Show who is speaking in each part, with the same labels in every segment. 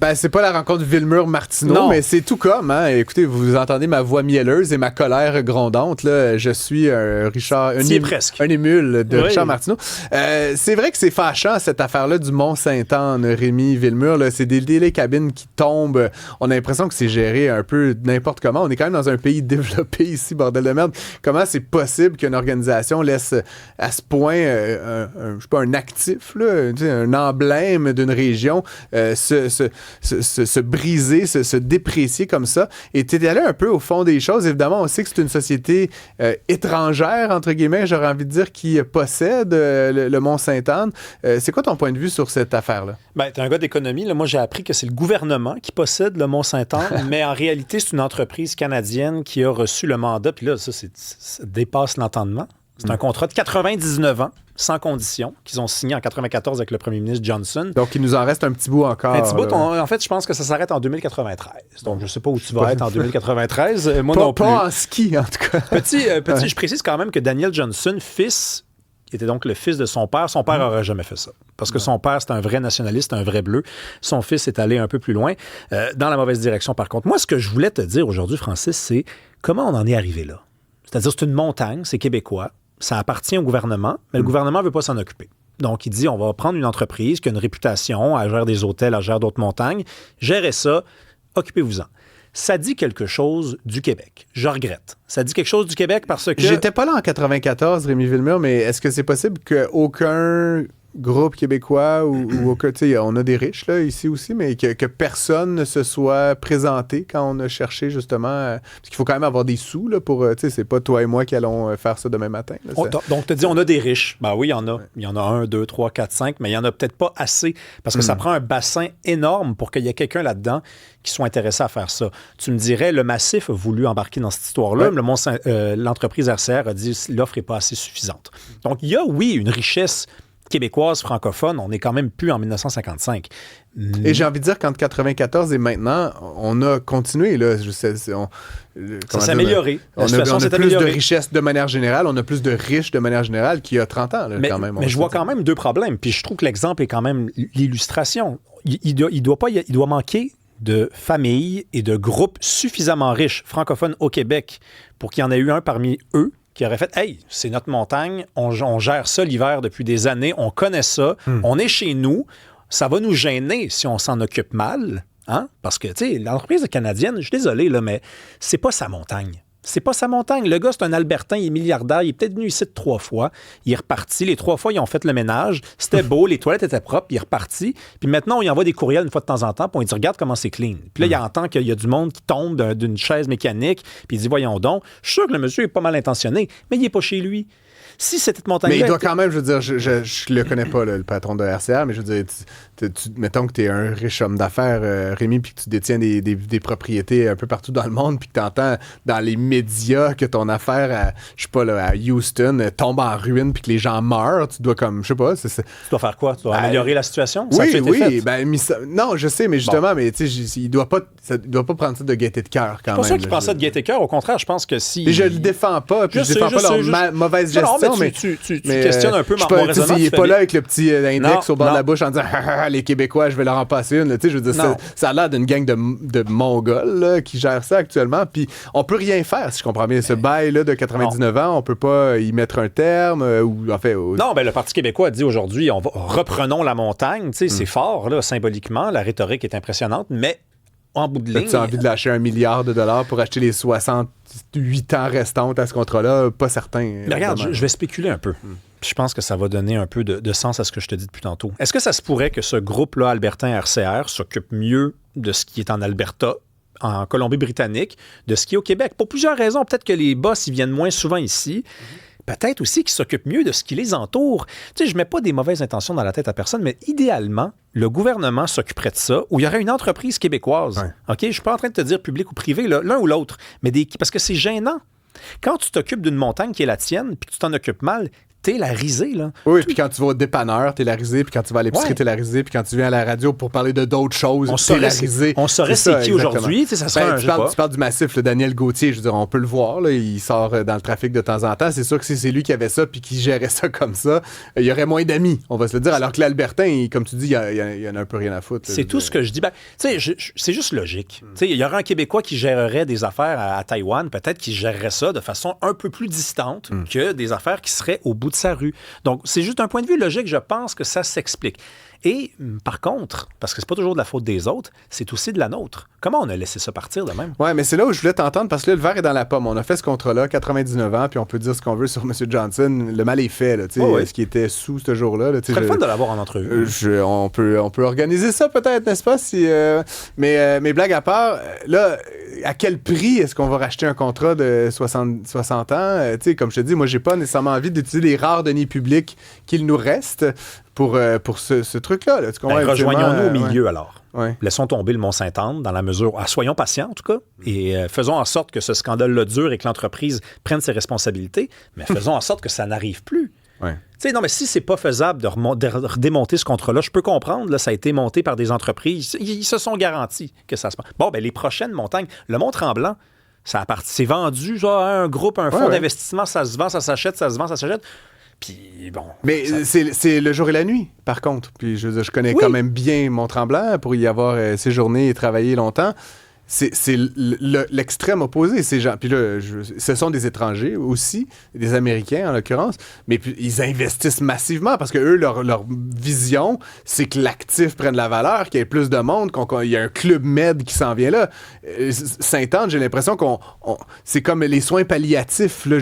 Speaker 1: Ben, c'est pas la rencontre Villemur-Martineau, mais c'est tout comme. Hein? Écoutez, vous entendez ma voix mielleuse et ma colère grondante. Là. Je suis un émule de Richard Martineau. C'est vrai que c'est fâchant, cette affaire-là du Mont-Sainte-Anne, Rémi Villemur. Là. C'est des délais cabines qui tombent. On a l'impression que c'est géré un peu n'importe comment. On est quand même dans un pays développé ici, bordel de merde. Comment c'est possible qu'une organisation laisse à ce point je sais pas, un actif, là, un emblème d'une région se briser, se déprécier comme ça. Et tu es allé un peu au fond des choses. Évidemment, on sait que c'est une société étrangère, entre guillemets, j'aurais envie de dire, qui possède le Mont-Sainte-Anne. C'est quoi ton point de vue sur cette affaire-là?
Speaker 2: Ben, tu es un gars d'économie. Là. Moi, j'ai appris que c'est le gouvernement qui possède le Mont-Sainte-Anne, mais en réalité, c'est une entreprise canadienne qui a reçu le mandat. Puis là, ça dépasse l'entendement. C'est un contrat de 99 ans, sans condition, qu'ils ont signé en 94 avec le premier ministre Johnson.
Speaker 1: Donc, il nous en reste un petit bout encore.
Speaker 2: Un petit bout, en fait, je pense que ça s'arrête en 2093. Donc, je ne sais pas où tu vas être en 2093. Moi non plus.
Speaker 1: Pas en ski, en tout cas.
Speaker 2: Je précise quand même que Daniel Johnson, fils, qui était donc le fils de son père n'aurait jamais fait ça. Parce que son père, c'est un vrai nationaliste, un vrai bleu. Son fils est allé un peu plus loin, dans la mauvaise direction, par contre. Moi, ce que je voulais te dire aujourd'hui, Francis, c'est comment on en est arrivé là. C'est-à-dire, c'est une montagne, c'est québécois. Ça appartient au gouvernement, mais le gouvernement ne veut pas s'en occuper. Donc, il dit, on va prendre une entreprise qui a une réputation, elle gère des hôtels, elle gère d'autres montagnes, gérez ça, occupez-vous-en. Ça dit quelque chose du Québec. Je regrette. Ça dit quelque chose du Québec parce que...
Speaker 1: J'étais pas là en 94, Rémi Villemur, mais est-ce que c'est possible qu'aucun groupe québécois ou aucun... Tu sais, on a des riches là, ici aussi, mais que personne ne se soit présenté quand on a cherché justement... parce qu'il faut quand même avoir des sous là, pour... tu sais, c'est pas toi et moi qui allons faire ça demain matin. Là,
Speaker 2: donc, tu te dis, on a des riches. Ben oui, il y en a. Ouais. Il y en a 1, 2, 3, 4, 5, mais il y en a peut-être pas assez parce que ça prend un bassin énorme pour qu'il y ait quelqu'un là-dedans qui soit intéressé à faire ça. Tu me dirais, le Massif a voulu embarquer dans cette histoire-là, mais l'entreprise RCR a dit l'offre n'est pas assez suffisante. Donc, il y a, oui, une richesse québécoise francophone, on n'est quand même plus en 1955.
Speaker 1: Et j'ai envie de dire qu'entre 94 et maintenant, on a continué. Là,
Speaker 2: ça s'est amélioré.
Speaker 1: On a plus de richesse de manière générale, on a plus de riches de manière générale qu'il y a 30 ans. Là, quand même,
Speaker 2: mais je vois quand même deux problèmes. Puis je trouve que l'exemple est quand même l'illustration. Il doit manquer de familles et de groupes suffisamment riches francophones au Québec pour qu'il y en ait eu un parmi eux qui aurait fait « Hey, c'est notre montagne, on gère ça l'hiver depuis des années, on connaît ça, on est chez nous, ça va nous gêner si on s'en occupe mal. » Hein? Parce que, tu sais, l'entreprise canadienne, je suis désolé, là, mais c'est pas sa montagne. C'est pas sa montagne. Le gars, c'est un Albertain, il est milliardaire, il est peut-être venu ici 3 fois. Il est reparti. Les 3 fois, ils ont fait le ménage. C'était beau, les toilettes étaient propres, il est reparti. Puis maintenant, on y envoie des courriels une fois de temps en temps, puis on lui dit « Regarde comment c'est clean. » Puis là, il entend qu'il y a du monde qui tombe d'une chaise mécanique, puis il dit « Voyons donc, je suis sûr que le monsieur est pas mal intentionné, mais il est pas chez lui. » Si cette montagne-là...
Speaker 1: Mais il doit quand même, je veux dire, je le connais pas, là, le patron de RCR, mais je veux dire, mettons que tu es un riche homme d'affaires, Rémi, puis que tu détiens des propriétés un peu partout dans le monde, puis que tu entends dans les médias que ton affaire, je sais pas, là, à Houston, tombe en ruine, puis que les gens meurent, tu dois comme, je sais pas... Tu
Speaker 2: dois faire quoi? Tu dois améliorer la situation?
Speaker 1: Oui, non, je sais, mais justement, mais tu sais, il doit pas prendre ça de gaieté de cœur, quand même.
Speaker 2: C'est pas ça qu'il prend ça de gaieté de cœur, au contraire, je pense que si...
Speaker 1: Et je le défends pas, puis je défends pas leur mauvaise gestion.
Speaker 2: Mais tu questionnes un peu mon raisonnement.
Speaker 1: Il n'est pas là avec le petit index au bord de la bouche en disant les Québécois, je vais leur en passer une. Je veux dire, ça a l'air d'une gang de Mongols là, qui gèrent ça actuellement. Puis on peut rien faire, si je comprends bien. Ce bail-là de 99 ans, on peut pas y mettre un terme.
Speaker 2: Non, ben le Parti québécois a dit aujourd'hui, reprenons la montagne. C'est fort, là, symboliquement. La rhétorique est impressionnante, mais en bout de ligne...
Speaker 1: As-tu envie de lâcher $1 milliard pour acheter les 68 ans restantes à ce contrat-là? Pas certain.
Speaker 2: Mais regarde, je vais spéculer un peu. Je pense que ça va donner un peu de sens à ce que je te dis depuis tantôt. Est-ce que ça se pourrait que ce groupe-là, Albertain RCR, s'occupe mieux de ce qui est en Alberta, en Colombie-Britannique, de ce qui est au Québec? Pour plusieurs raisons. Peut-être que les boss, ils viennent moins souvent ici. Peut-être aussi qu'ils s'occupent mieux de ce qui les entoure. Tu sais, je ne mets pas des mauvaises intentions dans la tête à personne, mais idéalement, le gouvernement s'occuperait de ça, ou il y aurait une entreprise québécoise. Ouais. OK? Je ne suis pas en train de te dire public ou privé, l'un ou l'autre, mais parce que c'est gênant. Quand tu t'occupes d'une montagne qui est la tienne, puis que tu t'en occupes mal, t'es la risée, là.
Speaker 1: Oui, puis quand tu vas au dépanneur, t'es la risée, puis quand tu vas à l'épicerie, t'es la risée, puis quand tu viens à la radio pour parler de d'autres choses, t'es la risée.
Speaker 2: On saurait c'est qui aujourd'hui, tu sais, ça serait
Speaker 1: tu parles du massif, le Daniel Gauthier, je veux dire, on peut le voir, là, il sort dans le trafic de temps en temps. C'est sûr que si c'est lui qui avait ça, puis qui gérait ça comme ça, il y aurait moins d'amis, on va se le dire. Alors que l'Albertain, comme tu dis, il y en a un peu rien à foutre.
Speaker 2: C'est tout ce que je dis. Ben, tu sais, c'est juste logique. Tu sais, il y aurait un Québécois qui gérerait des affaires à Taïwan, peut-être qu'il gérerait ça de façon un peu plus distante que des affaires qui seraient au bout de sa rue. Donc, c'est juste un point de vue logique, je pense que ça s'explique. Et par contre, parce que c'est pas toujours de la faute des autres, c'est aussi de la nôtre. Comment on a laissé ça partir de même?
Speaker 1: Oui, mais c'est là où je voulais t'entendre, parce que là, le verre est dans la pomme. On a fait ce contrat-là, 99 ans, puis on peut dire ce qu'on veut sur M. Johnson. Le mal est fait, là, ce qui était sous ce jour-là.
Speaker 2: C'est très fun de l'avoir en entrevue.
Speaker 1: On peut organiser ça peut-être, n'est-ce pas? Mais blague à part, là, à quel prix est-ce qu'on va racheter un contrat de 60 ans? Comme je te dis, moi, j'ai pas nécessairement envie d'utiliser les rares deniers publics qu'il nous reste pour ce truc-là. Là.
Speaker 2: Rejoignons-nous au milieu, alors.
Speaker 1: Ouais.
Speaker 2: Laissons tomber le Mont-Sainte-Anne dans la mesure... soyons patients, en tout cas, et faisons en sorte que ce scandale-là dure et que l'entreprise prenne ses responsabilités, mais faisons en sorte que ça n'arrive plus.
Speaker 1: Ouais.
Speaker 2: Tu sais, non, mais si c'est pas faisable de redémonter ce contrat-là, je peux comprendre, là, ça a été monté par des entreprises. Ils se sont garantis que ça se passe. Bon, ben les prochaines montagnes, le Mont-Tremblant, c'est vendu genre, à un groupe, un fonds d'investissement, ça se vend, ça s'achète, ça se vend, ça s'achète. Puis bon.
Speaker 1: Mais c'est le jour et la nuit, par contre. Puis je connais quand même bien Mont-Tremblant pour y avoir séjourné et travaillé longtemps. C'est l'extrême opposé, ces gens. Puis là, ce sont des étrangers aussi, des Américains en l'occurrence, mais puis, ils investissent massivement parce que eux, leur vision, c'est que l'actif prenne la valeur, qu'il y ait plus de monde, qu'il y a un club med qui s'en vient là. Sainte-Anne, j'ai l'impression c'est comme les soins palliatifs là,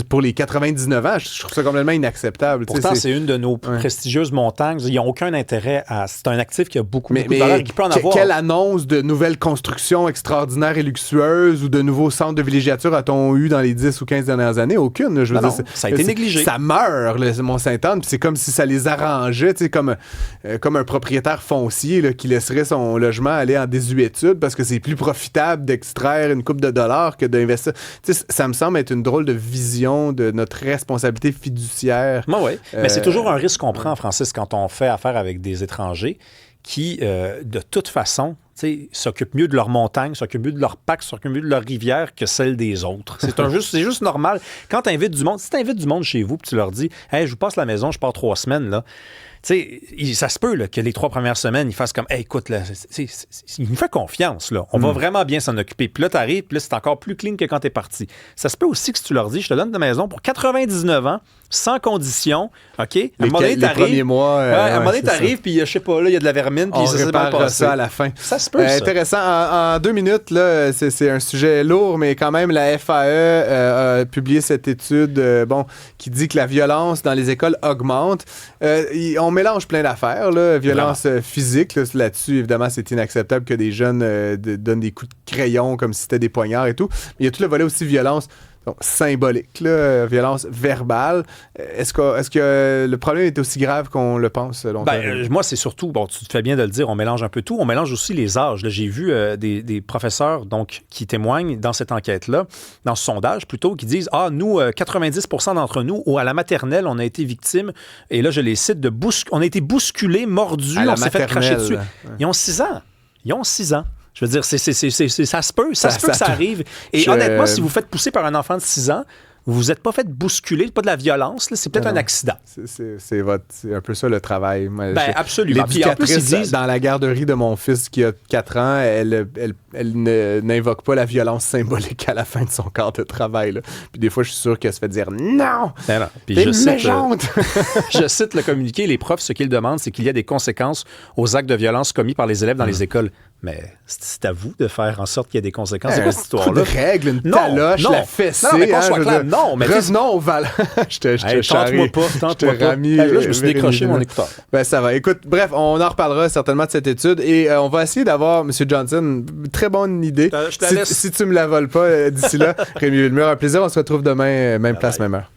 Speaker 1: pour les 99 ans. Je trouve ça complètement inacceptable.
Speaker 2: Pourtant, c'est une de nos prestigieuses montagnes. Ils n'ont aucun intérêt à... C'est un actif qui a beaucoup de valeur et qui peut en avoir.
Speaker 1: Quelle annonce de nouvelles constructions extraordinaires et luxueuses ou de nouveaux centres de villégiature a-t-on eu dans les 10 ou 15 dernières années? Aucune. Je veux dire,
Speaker 2: ça a été négligé.
Speaker 1: Ça meurt, le Mont-Sainte-Anne, puis c'est comme si ça les arrangeait, comme un propriétaire foncier là, qui laisserait son logement aller en désuétude parce que c'est plus profitable d'extraire une coupe de dollars que d'investir. Ça me semble être une drôle de vision de notre responsabilité fiduciaire.
Speaker 2: Oui, mais c'est toujours un risque qu'on prend, Francis, quand on fait affaire avec des étrangers qui, de toute façon, s'occupent mieux de leur montagne, s'occupent mieux de leur parc, s'occupent mieux de leur rivière que celle des autres. C'est juste normal. Quand tu invites du monde, si tu invites du monde chez vous et tu leur dis « Hey, je vous passe la maison, je pars 3 semaines, là. » Ça se peut là, que les 3 premières semaines, ils fassent comme hey, écoute, là, il nous fait confiance. Là. On va vraiment bien s'en occuper. Puis là, tu arrives, puis là, c'est encore plus clean que quand tu es parti. Ça se peut aussi que si tu leur dis je te donne ta maison pour 99 ans, sans condition, OK?
Speaker 1: À un moment donné,
Speaker 2: premiers mois. À un moment donné, tu arrives, puis je sais pas, là, il y a de la vermine, puis ça s'est mal passé.
Speaker 1: Ça à la fin.
Speaker 2: Ça se peut, ça.
Speaker 1: Intéressant. En 2 minutes, là, c'est un sujet lourd, mais quand même, la FAE a publié cette étude qui dit que la violence dans les écoles augmente. On mélange plein d'affaires, là. Violence physique, là-dessus, évidemment, c'est inacceptable que des jeunes donnent des coups de crayon comme si c'était des poignards et tout. Mais il y a tout le volet aussi violence symbolique, là, violence verbale. Est-ce que le problème est aussi grave qu'on le pense, selon toi?
Speaker 2: Moi, c'est surtout, tu te fais bien de le dire, on mélange un peu tout. On mélange aussi les âges. Là, j'ai vu des professeurs qui témoignent dans cette enquête-là, dans ce sondage plutôt, qui disent nous, 90% d'entre nous, à la maternelle, on a été victimes, et là, je les cite, on a été bousculés, mordus, on s'est fait cracher dessus. Ouais. Ils ont 6 ans. Je veux dire, ça se peut que ça arrive. Et honnêtement, si vous faites pousser par un enfant de 6 ans, vous n'êtes pas fait bousculer, pas de la violence, là, c'est peut-être un accident.
Speaker 1: C'est un peu ça le travail.
Speaker 2: Absolument.
Speaker 1: L'éducatrice dans la garderie de mon fils qui a 4 ans, elle n'invoque pas la violence symbolique à la fin de son quart de travail. Là. Puis des fois, je suis sûr qu'elle se fait dire « Non!
Speaker 2: Puis
Speaker 1: t'es méchante! »
Speaker 2: Je cite le communiqué. Les profs, ce qu'ils demandent, c'est qu'il y ait des conséquences aux actes de violence commis par les élèves dans les écoles. Mais c'est à vous de faire en sorte qu'il y ait des conséquences de cette histoire-là.
Speaker 1: Une règle, une taloche, la fessée.
Speaker 2: Non, mais qu'on soit clair. Non, mais
Speaker 1: revenons au Val. Je te
Speaker 2: tente-moi pas. Là, je me suis décroché mon écouteur.
Speaker 1: Ça va. Écoute, bref, on en reparlera certainement de cette étude et on va essayer d'avoir, M. Johnson, très bonne idée.
Speaker 2: Je te laisse.
Speaker 1: Si tu me la voles pas d'ici là, Rémi Villemur, un plaisir. On se retrouve demain, même place, même heure.